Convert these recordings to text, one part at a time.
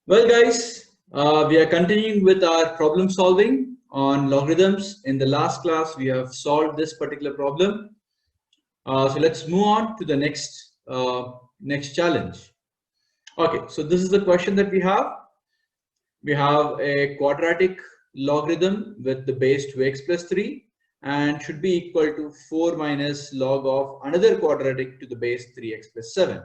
Well, guys, we are continuing with our problem solving on logarithms. In the last class, we have solved this particular problem. So let's move on to the next challenge. Okay, so this is the question that we have. We have a quadratic logarithm with the base 2x plus 3 and should be equal to 4 minus log of another quadratic to the base 3x plus 7.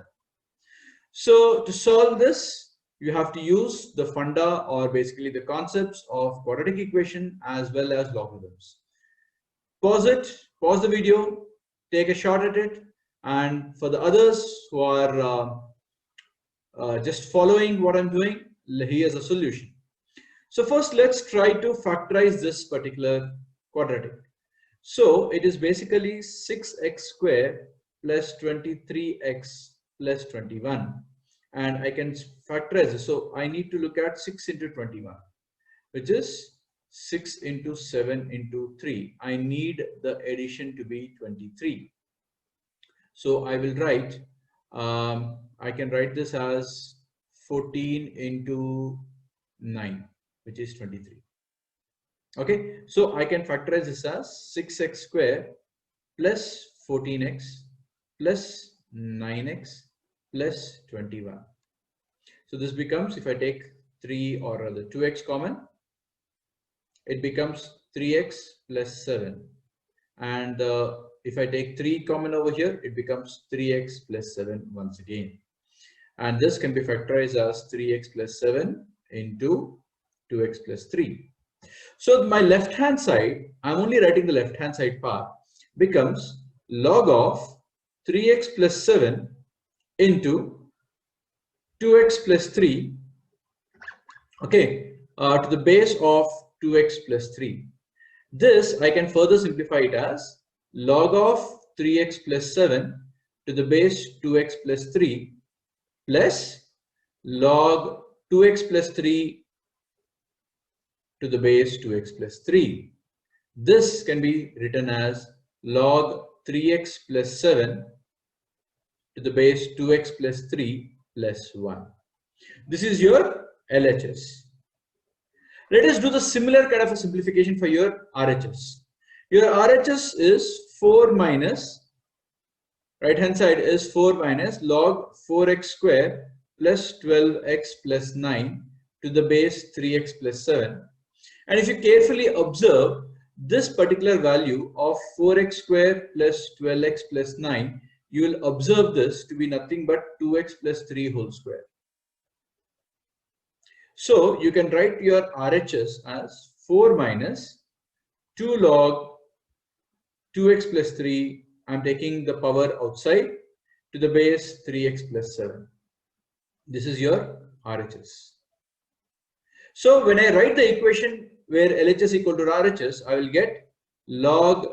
So to solve this, you have to use the funda, or basically the concepts of quadratic equation as well as logarithms. Pause the video, take a shot at it, and for the others who are just following what I'm doing, here's a solution. So first, let's try to factorize this particular quadratic. So it is basically 6x squared plus 23x plus 21. And I can factorize this. So I need to look at 6 into 21, which is 6 into 7 into 3. I need the addition to be 23. So I will write, I can write this as 14 into 9, which is 23. Okay, so I can factorize this as 6x squared plus 14x plus 9x plus 21. So this becomes, if I take 3 or rather 2x common, it becomes 3x plus 7. And if I take 3 common over here, it becomes 3x plus 7 once again. And this can be factorized as 3x plus 7 into 2x plus 3. So my left hand side, I'm only writing the left hand side part, becomes log of 3x plus 7 into 2x plus 3, okay, to the base of 2x plus 3. This I can further simplify it as log of 3x plus 7 to the base 2x plus 3 plus log 2x plus 3 to the base 2x plus 3. This can be written as log 3x plus 7 to the base 2x plus 3 plus 1. This is your LHS. Let us do the similar kind of a simplification for your RHS. Your RHS is 4 minus, right hand side is 4 minus log 4x squared plus 12x plus 9 to the base 3x plus 7. And if you carefully observe this particular value of 4x squared plus 12x plus 9, you will observe this to be nothing but 2x plus 3 whole square. So you can write your RHS as 4 minus 2 log 2x plus 3. I'm taking the power outside to the base 3x plus 7. This is your RHS. So when I write the equation where LHS equal to RHS, I will get log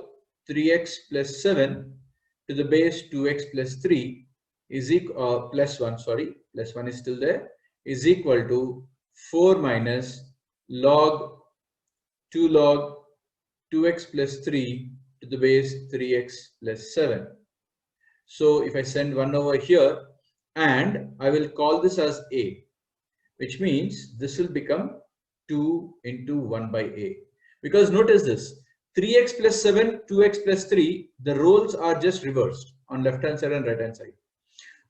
3x plus 7 to the base 2x plus 3 is equal plus 1, sorry, plus 1 is still there, is equal to 4 minus log 2 log 2x plus 3 to the base 3x plus 7. So if I send 1 over here, and I will call this as a, which means this will become 2 into 1 by a. Because notice this, 3x plus 7, 2x plus 3, the roles are just reversed on left hand side and right hand side.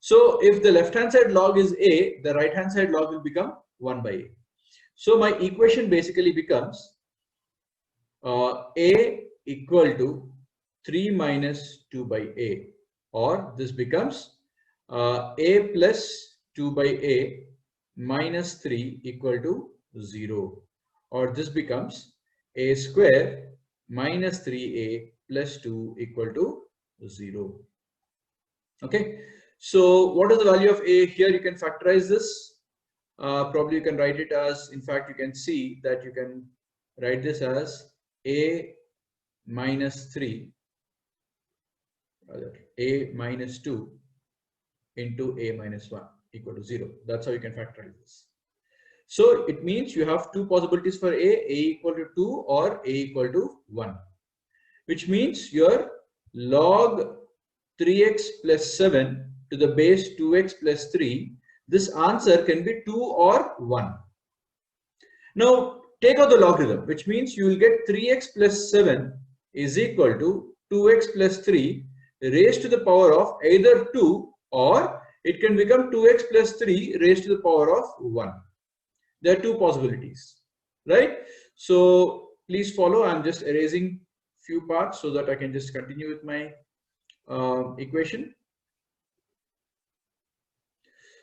So if the left hand side log is a, the right hand side log will become 1 by a. So my equation basically becomes a equal to 3 minus 2 by a, or this becomes a plus 2 by a minus 3 equal to 0, or this becomes a square minus 3a plus 2 equal to 0. Okay, so what is the value of a here? You can factorize this. Probably you can write it as, in fact, you can see that you can write this as a minus 3, a minus 2 into a minus 1 equal to 0. That's how you can factorize this. So it means you have two possibilities for a equal to 2 or a equal to 1, which means your log 3x plus 7 to the base 2x plus 3, this answer can be 2 or 1. Now take out the logarithm, which means you will get 3x plus 7 is equal to 2x plus 3 raised to the power of either 2, or it can become 2x plus 3 raised to the power of 1. There are two possibilities, right? So please follow. I'm just erasing few parts so that I can just continue with my equation.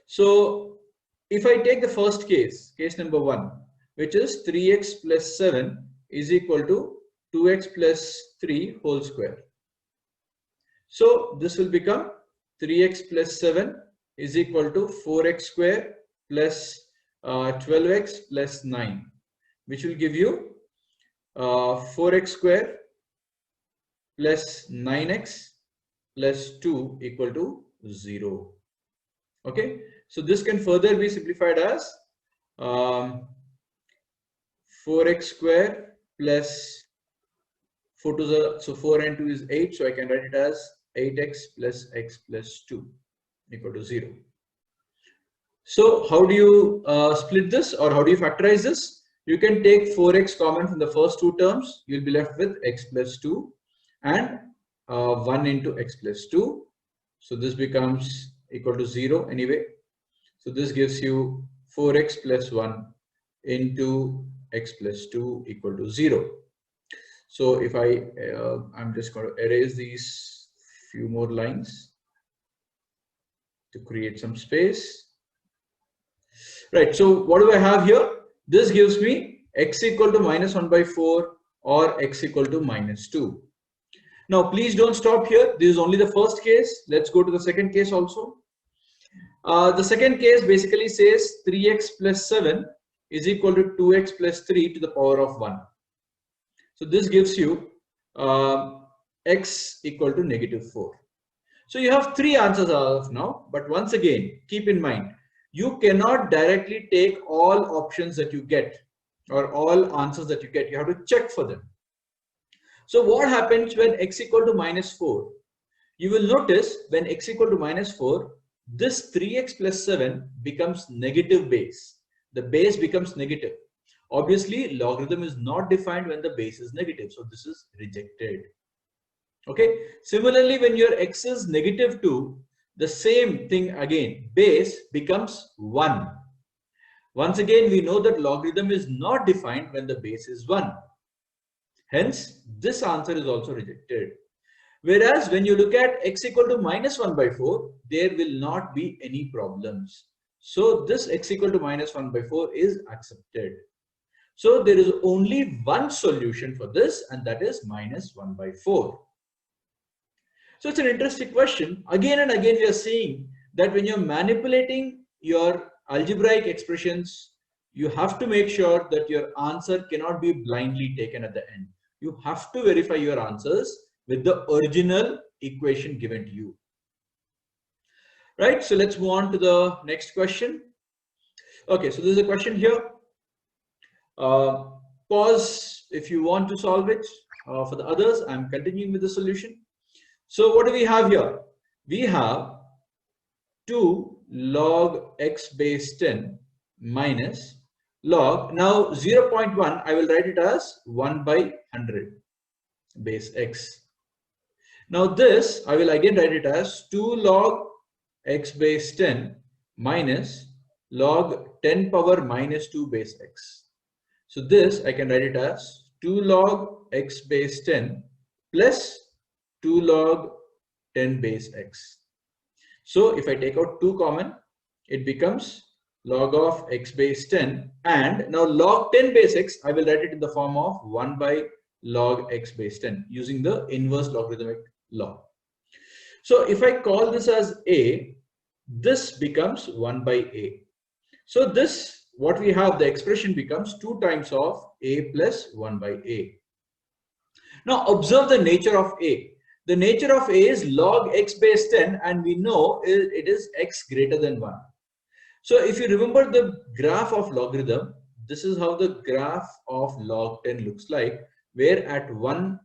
So if I take the first case, case number 1, which is 3x plus 7 is equal to 2x plus 3 whole square. So this will become 3x plus 7 is equal to 4x square plus 12x plus 9, which will give you 4x square plus 9x plus 2 equal to 0. Okay, so this can further be simplified as 4x square plus 4 to the, so 4 and 2 is 8, so I can write it as 8x plus x plus 2 equal to 0. So how do you split this, or how do you factorize this? You can take 4x common from the first two terms. You'll be left with x plus 2 and 1 into x plus 2. So this becomes equal to 0 anyway. So this gives you 4x plus 1 into x plus 2 equal to 0. So if I'm just going to erase these few more lines to create some space. Right, so what do I have here? This gives me x equal to minus 1 by 4 or x equal to minus 2. Now please don't stop here. This is only the first case. Let's go to the second case also. The second case basically says 3x plus 7 is equal to 2x plus 3 to the power of 1. So this gives you x equal to negative 4. So you have three answers as of now, but once again, keep in mind, you cannot directly take all options that you get or all answers that you get. You have to check for them. So what happens when x equal to minus 4? You will notice when x equal to minus 4, this 3x plus 7 becomes negative base. The base becomes negative. Obviously, logarithm is not defined when the base is negative. So this is rejected. Okay. Similarly, when your x is negative 2, the same thing again, base becomes 1. Once again, we know that logarithm is not defined when the base is 1. Hence, this answer is also rejected. Whereas when you look at x equal to minus 1 by 4, there will not be any problems. So this x equal to minus 1 by 4 is accepted. So there is only one solution for this, and that is minus 1 by 4. So it's an interesting question. Again and again, we are seeing that when you're manipulating your algebraic expressions, you have to make sure that your answer cannot be blindly taken at the end. You have to verify your answers with the original equation given to you. Right, so let's move on to the next question. Okay, so there's a question here. Pause if you want to solve it. For the others, I'm continuing with the solution. So what do we have here? We have 2 log x base 10 minus log, now 0.1, I will write it as 1 by 100 base x. Now this, I will again write it as 2 log x base 10 minus log 10 power minus 2 base x. So this, I can write it as 2 log x base 10 plus 2 log 10 base x. So if I take out 2 common, it becomes log of x base 10, and now log 10 base x, I will write it in the form of 1 by log x base 10 using the inverse logarithmic law. So if I call this as a, this becomes 1 by a. So this, what we have, the expression becomes 2 times of a plus 1 by a. Now observe the nature of a. The nature of a is log x base 10, and we know it is x greater than 1. So if you remember the graph of logarithm, this is how the graph of log 10 looks like, where at 1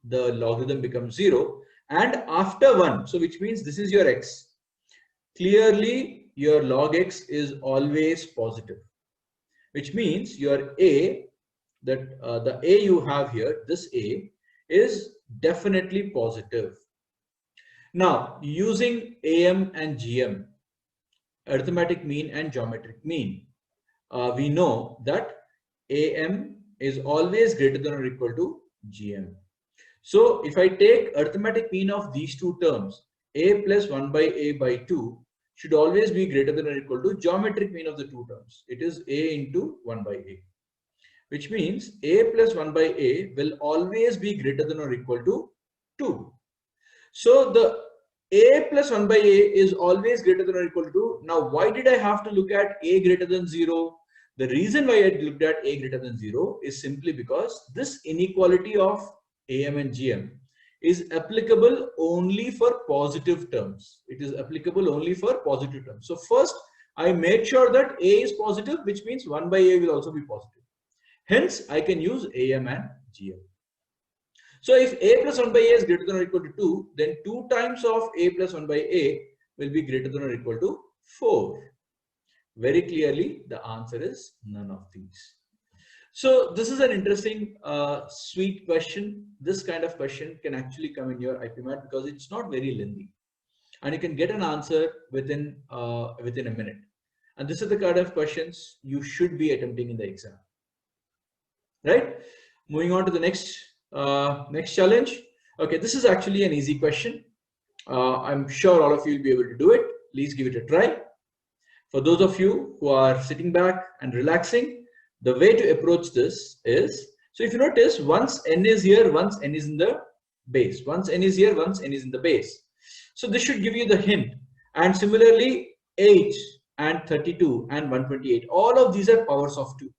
the logarithm becomes 0, and after 1, so which means this is your x, clearly your log x is always positive, which means your a, that the a you have here, this a is definitely positive. Now using AM and GM, arithmetic mean and geometric mean, we know that AM is always greater than or equal to GM. So if I take arithmetic mean of these two terms, a plus 1 by a by 2 should always be greater than or equal to geometric mean of the two terms. It is a into 1 by a, which means a plus 1 by a will always be greater than or equal to 2. So the a plus 1 by a is always greater than or equal to 2. Now why did I have to look at a greater than 0? The reason why I looked at a greater than 0 is simply because this inequality of AM and GM is applicable only for positive terms. It is applicable only for positive terms. So first I made sure that a is positive, which means 1 by a will also be positive. Hence I can use AM and GM. So if a plus 1 by a is greater than or equal to 2, then 2 times of a plus 1 by a will be greater than or equal to 4. Very clearly the answer is none of these. So this is an interesting sweet question. This kind of question can actually come in your IPMAT because it's not very lengthy and you can get an answer within a minute. And this is the kind of questions you should be attempting in the exam, right? Moving on to the next challenge. Okay, this is actually an easy question. I'm sure all of you will be able to do it. Please give it a try. For those of you who are sitting back and relaxing, the way to approach this is, so if you notice, once n is here, once n is in the base. Once n is here, once n is in the base. So this should give you the hint. And similarly, 8 and 32 and 128, all of these are powers of 2.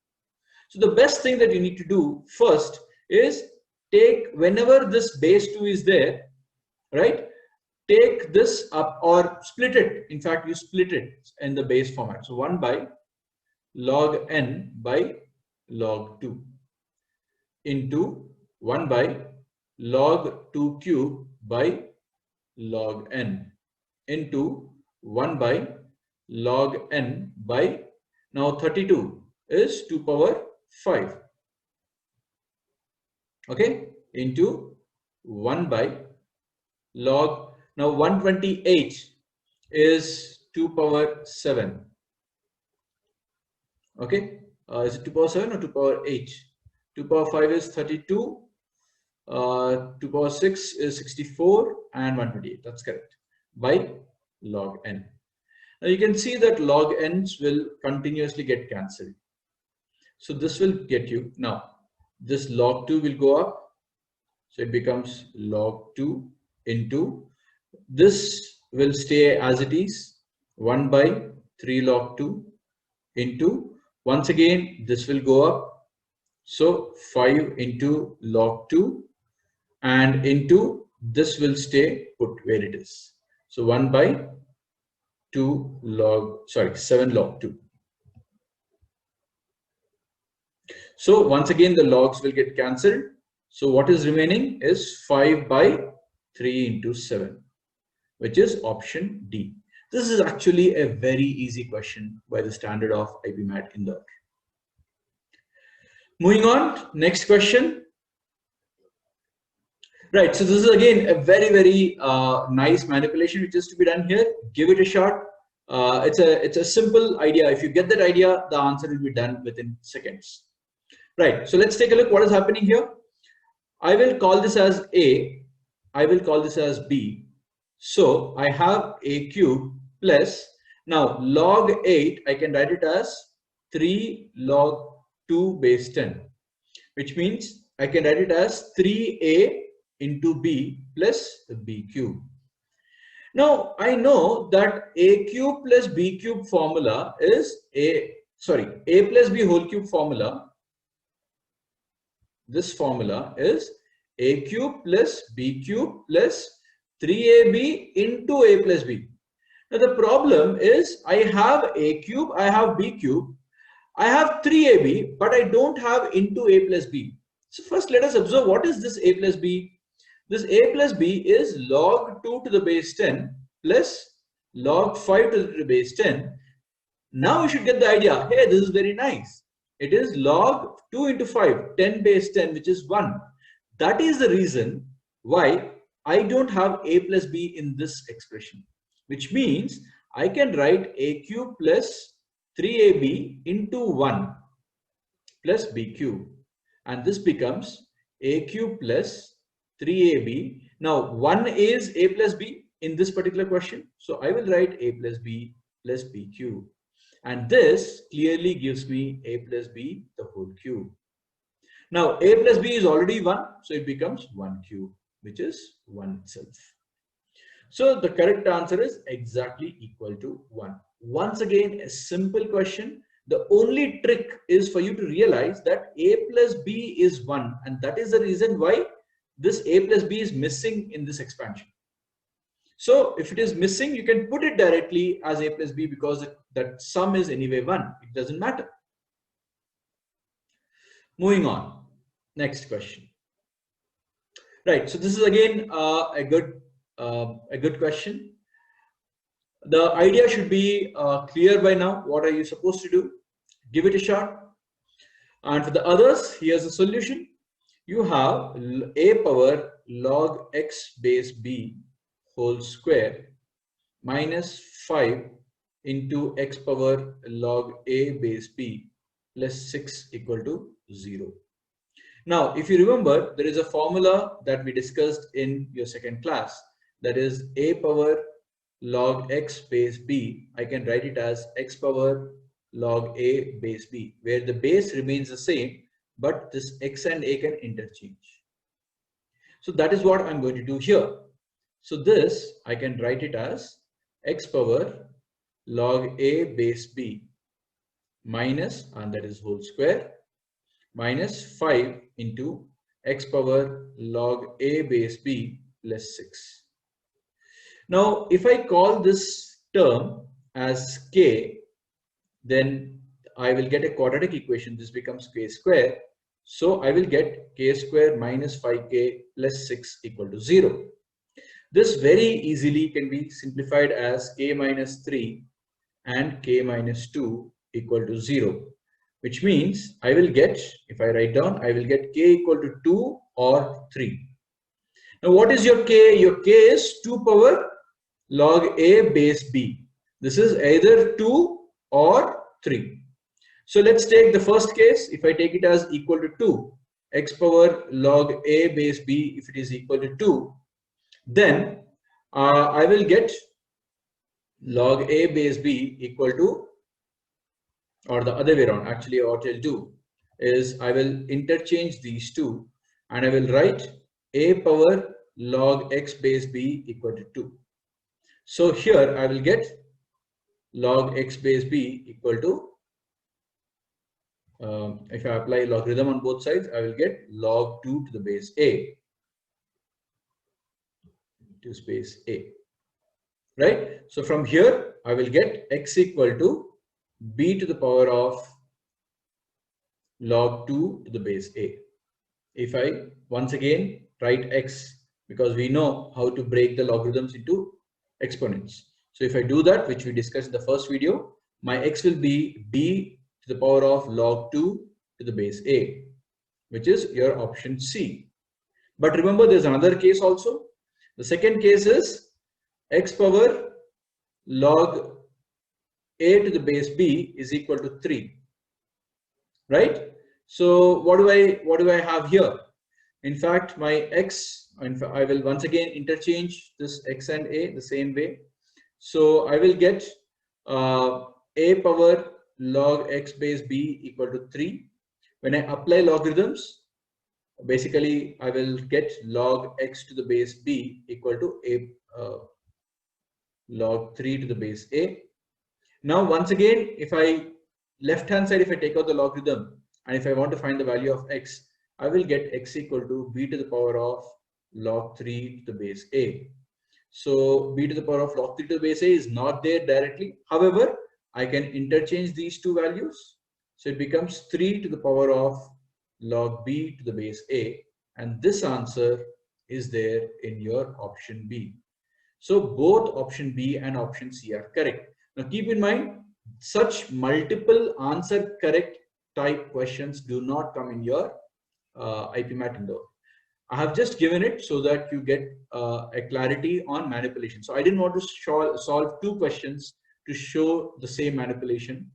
So the best thing that you need to do first is take, whenever this base 2 is there, right, take this up or split it. In fact, you split it in the base format. So 1 by log n by log 2 into 1 by log 2 cube by log n into 1 by log n by, now 32 is 2 power 5, okay, into 1 by log, now 128 is 2 power 7, okay, is it 2 power 7 or 2 power 8? 2 power 5 is 32, 2 power 6 is 64 and 128, that's correct, by log n. Now you can see that log n's will continuously get cancelled. So this will get you, now this log 2 will go up, so it becomes log 2 into, this will stay as it is, 1 by 3 log 2 into, once again this will go up, so 5 into log 2 and into, this will stay put where it is, so 1 by 7 log 2. So once again the logs will get cancelled. So what is remaining is 5 by 3 into 7, which is option D. This is actually a very easy question by the standard of IPMAT Indore. Moving on, next question. Right, so this is again a very, very nice manipulation which is to be done here. Give it a shot. It's a simple idea. If you get that idea, the answer will be done within seconds. Right, so let's take a look what is happening here. I will call this as A, I will call this as B. So I have a cube plus, now log 8, I can write it as 3 log 2 base 10, which means I can write it as 3a into b plus b cube. Now I know that a cube plus b cube formula is a plus b whole cube formula. This formula is a cube plus b cube plus 3ab into a plus b. Now the problem is I have a cube, I have b cube, I have 3ab, but I don't have into a plus b. So first let us observe what is this a plus b. This a plus b is log 2 to the base 10 plus log 5 to the base 10. Now you should get the idea. Hey, this is very nice. It is log 2 into 5, 10 base 10, which is 1. That is the reason why I don't have a plus b in this expression, which means I can write a cube plus 3ab into 1 plus b cube, and this becomes a cube plus 3ab. Now 1 is a plus b in this particular question, so I will write a plus b cube, and this clearly gives me a plus b the whole cube. Now a plus b is already 1, so it becomes 1 cube, which is 1 itself. So the correct answer is exactly equal to 1. Once again, a simple question. The only trick is for you to realize that a plus b is 1, and that is the reason why this a plus b is missing in this expansion. So if it is missing, you can put it directly as a plus b because that sum is anyway 1. It doesn't matter. Moving on. Next question. Right. So this is again a good question. The idea should be clear by now. What are you supposed to do? Give it a shot. And for the others, here's the solution. You have a power log x base b whole square minus 5 into x power log a base b plus 6 equal to 0. Now, if you remember, there is a formula that we discussed in your second class, that is a power log x base b. I can write it as x power log a base b, where the base remains the same, but this x and a can interchange. So that is what I'm going to do here. So this I can write it as x power log a base b minus, and that is whole square, minus 5 into x power log a base b plus 6. Now, if I call this term as k, then I will get a quadratic equation. This becomes k square. So I will get k square minus 5k plus 6 equal to 0. This very easily can be simplified as k minus 3 and k minus 2 equal to 0, which means I will get, if I write down, I will get k equal to 2 or 3. Now what is your k? Your k is 2 power log a base b. This is either 2 or 3. So let's take the first case. If I take it as equal to 2, x power log a base b, if it is equal to 2, then I will get log a base b equal to, or the other way around, actually what I'll do is I will interchange these two and I will write a power log x base b equal to 2. So here I will get log x base b equal to, if I apply logarithm on both sides, I will get log 2 to the base a to space a, right? So from here I will get x equal to b to the power of log 2 to the base a. If I once again write x, because we know how to break the logarithms into exponents. So if I do that, which we discussed in the first video, my x will be b to the power of log 2 to the base a, which is your option C. But remember, there's another case also. The second case is x power log a to the base b is equal to 3, right? So what do I have here? In fact, my x, I will once again interchange this x and a the same way. So I will get a power log x base b equal to 3. When I apply logarithms, basically I will get log x to the base b equal to a log 3 to the base a. Now once again, if I left hand side, if I take out the logarithm and if I want to find the value of x, I will get x equal to b to the power of log 3 to the base a. So b to the power of log 3 to the base a is not there directly. However, I can interchange these two values. So it becomes 3 to the power of log b to the base a, and this answer is there in your option B. So both option B and option C are correct. Now keep in mind, such multiple answer correct type questions do not come in your IP Mat Indoor. I have just given it so that you get a clarity on manipulation. So I didn't want to solve two questions to show the same manipulation.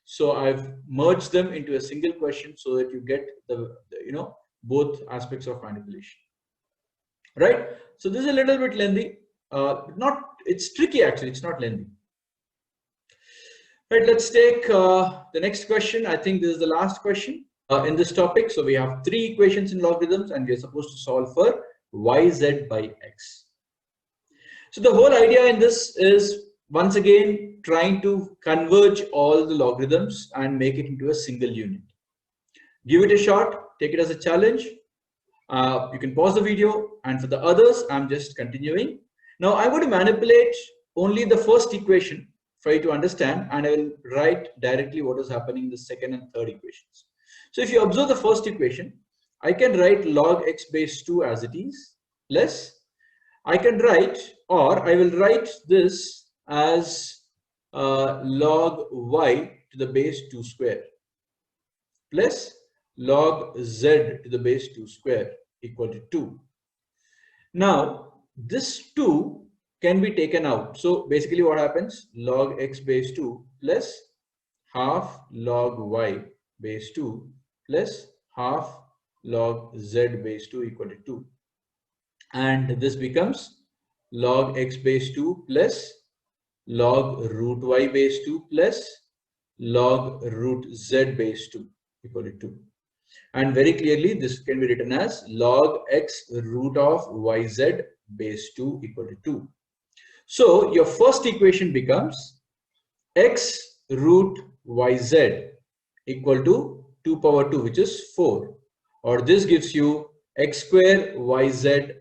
So I've merged them into a single question so that you get the both aspects of manipulation. Right? So this is a little bit lengthy. It's tricky actually, it's not lengthy. Right, let's take the next question. I think this is the last question in this topic. So we have three equations in logarithms and we are supposed to solve for yz by x. So the whole idea in this is once again trying to converge all the logarithms and make it into a single unit. Give it a shot, take it as a challenge. You can pause the video, and for the others, I'm just continuing. Now I'm going to manipulate only the first equation for you to understand, and I will write directly what is happening in the second and third equations. So if you observe the first equation, I can write log x base 2 as it is, plus I can write, or I will write this as log y to the base 2 square plus log z to the base 2 square equal to 2. Now this 2 can be taken out. So basically what happens, log x base 2 plus half log y base 2 plus half log z base 2 equal to 2. And this becomes log x base 2 plus log root y base 2 plus log root z base 2 equal to 2. And very clearly this can be written as log x root of yz base 2 equal to 2. So your first equation becomes x root yz equal to 2 power 2, which is 4, or this gives you x square yz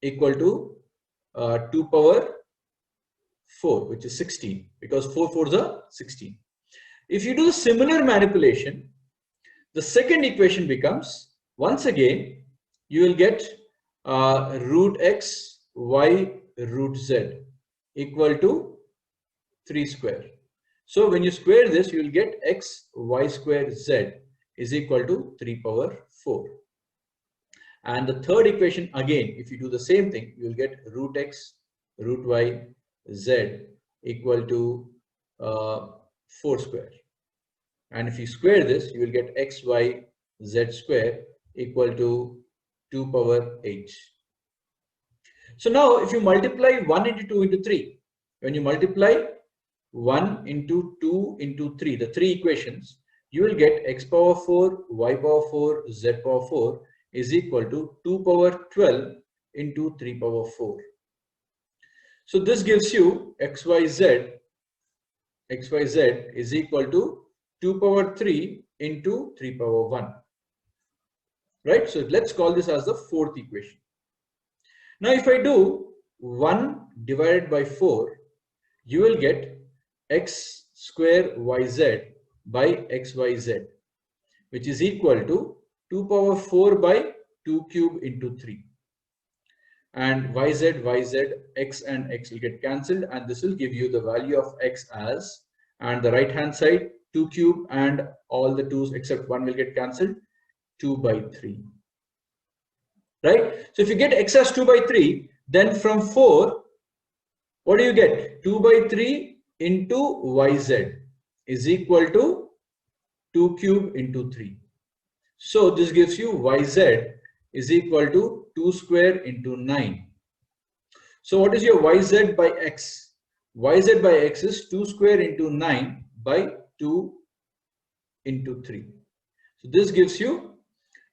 equal to 2 power 4, which is 16, because 4 4s are 16. If you do a similar manipulation, the second equation becomes, once again, you will get root x y root z equal to 3 square. So when you square this, you will get x y square z is equal to 3 power 4. And the third equation, again, if you do the same thing, you will get root x root y z equal to 4 square. And if you square this, you will get x y z square equal to 2 power 8. So now if you multiply 1 into 2 into 3, when you multiply 1 into 2 into 3, the three equations, you will get x power 4, y power 4, z power 4 is equal to 2 power 12 into 3 power 4. So this gives you xyz is equal to 2 power 3 into 3 power 1. Right? So let's call this as the fourth equation. Now if I do 1 divided by 4, you will get x square yz by xyz, which is equal to 2 power 4 by 2 cube into 3. And yz, x and x will get cancelled, and this will give you the value of x as, and the right hand side 2 cube and all the 2's except 1 will get cancelled, 2 by 3. Right? So if you get x as 2 by 3, then from 4, what do you get? 2 by 3 into yz is equal to 2 cube into 3. So this gives you yz is equal to 2 square into 9. So what is your yz by x? Yz by x is 2 square into 9 by 2 into 3. So this gives you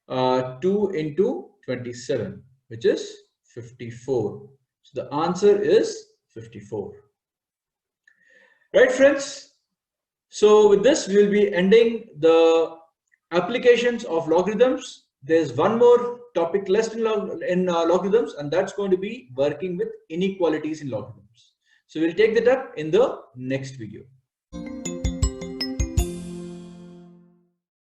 2 into 27, which is 54. So the answer is 54. Right, friends? So with this, we will be ending the applications of logarithms. There's one more topic left in logarithms, and that's going to be working with inequalities in logarithms. So we'll take that up in the next video.